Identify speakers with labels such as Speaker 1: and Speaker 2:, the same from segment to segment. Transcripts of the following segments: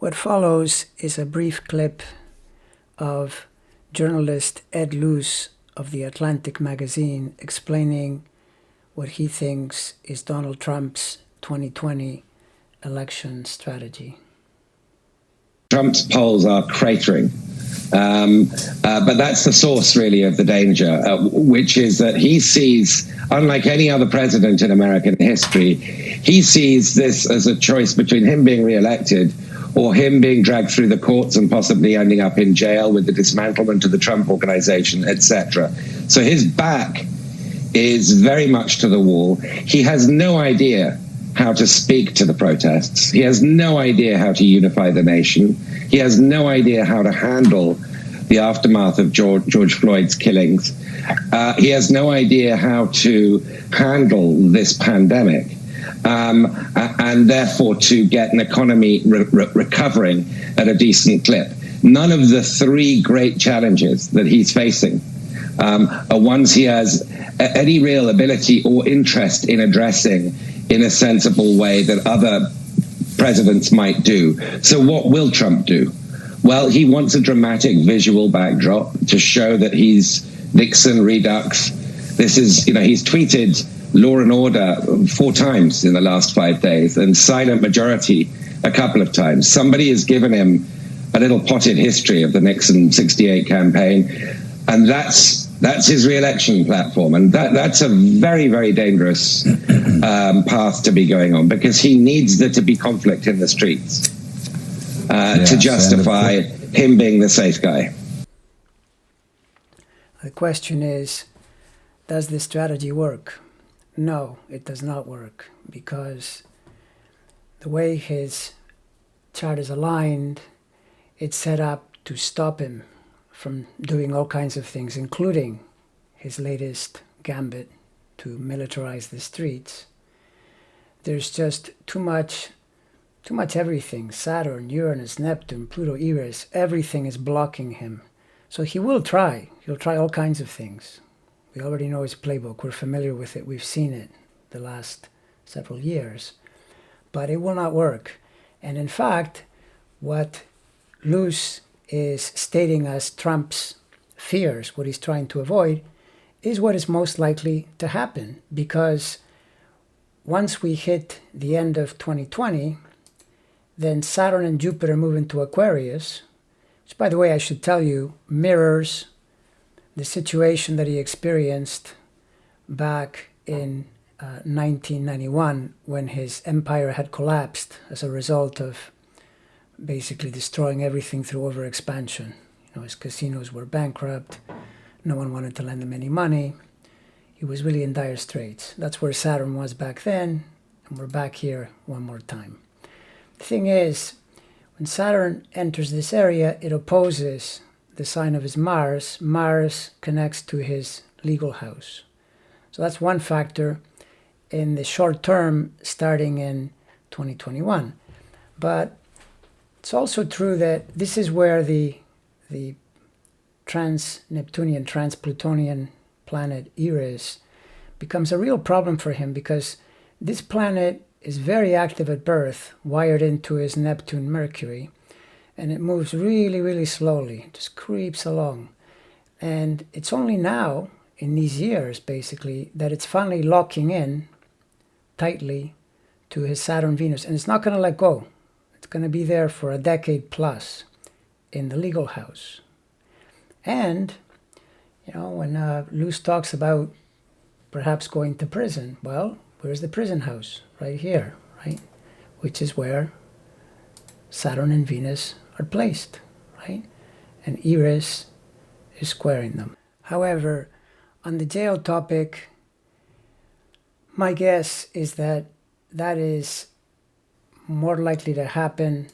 Speaker 1: What follows is a brief clip of journalist Ed Luce of The Atlantic magazine explaining what he thinks is Donald Trump's 2020 election strategy.
Speaker 2: Trump's polls are cratering. But that's the source, really, of the danger, which is that he sees, unlike any other president in American history, he sees this as a choice between him being reelected or him being dragged through the courts and possibly ending up in jail with the dismantlement of the Trump organization, etc. So his back is very much to the wall. He has no idea how to speak to the protests. He has no idea how to unify the nation. He has no idea how to handle the aftermath of George Floyd's killings. He has no idea how to handle this pandemic. And therefore to get an economy recovering at a decent clip. None of the three great challenges that he's facing are ones he has any real ability or interest in addressing in a sensible way that other presidents might do. So what will Trump do? Well, he wants a dramatic visual backdrop to show that he's Nixon Redux. This is, he's tweeted law and order 4 times in the last 5 days and silent majority a couple of times. Somebody has given him a little potted history of the Nixon 68 campaign, and that's his re-election platform. And that's a very, very dangerous path to be going on, because he needs there to be conflict in the streets to justify him being the safe guy.
Speaker 1: The question is, does this strategy work? No, it does not work, because the way his chart is aligned, it's set up to stop him from doing all kinds of things, including his latest gambit to militarize the streets. There's just too much everything. Saturn, Uranus, Neptune, Pluto, Eris, everything is blocking him. So he will try. He'll try all kinds of things. We already know his playbook. We're familiar with it. We've seen it the last several years. But it will not work. And in fact, what Luce is stating as Trump's fears, what he's trying to avoid, is what is most likely to happen. Because once we hit the end of 2020, then Saturn and Jupiter move into Aquarius, which, by the way, I should tell you, mirrors the situation that he experienced back in 1991 when his empire had collapsed as a result of basically destroying everything through overexpansion. His casinos were bankrupt. No one wanted to lend him any money. He was really in dire straits. That's where Saturn was back then, and we're back here one more time. The thing is, when Saturn enters this area, it opposes the sign of his Mars. Mars connects to his legal house. So that's one factor in the short term, starting in 2021. But it's also true that this is where the trans-Neptunian, trans-Plutonian planet Eris becomes a real problem for him, because this planet is very active at birth, wired into his Neptune Mercury, and it moves really, really slowly, just creeps along. And it's only now, in these years, basically, that it's finally locking in tightly to his Saturn-Venus. And it's not going to let go. It's going to be there for a decade plus in the legal house. And, when Luce talks about perhaps going to prison, well, where's the prison house? Right here, right? Which is where Saturn and Venus are placed, right? And Eris is squaring them. However, on the jail topic, my guess is that that is more likely to happen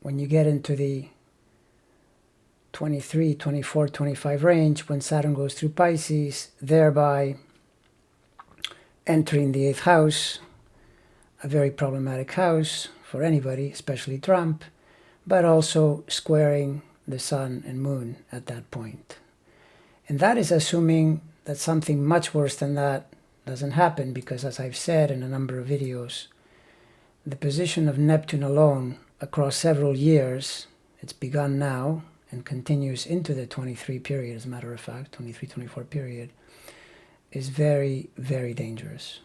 Speaker 1: when you get into the 23, 24, 25 range, when Saturn goes through Pisces, thereby entering the 8th house, a very problematic house for anybody, especially Trump, but also squaring the Sun and Moon at that point. And that is assuming that something much worse than that doesn't happen, because as I've said in a number of videos, the position of Neptune alone across several years, it's begun now and continues into the 23 period, as a matter of fact, 23-24 period, is very, very dangerous.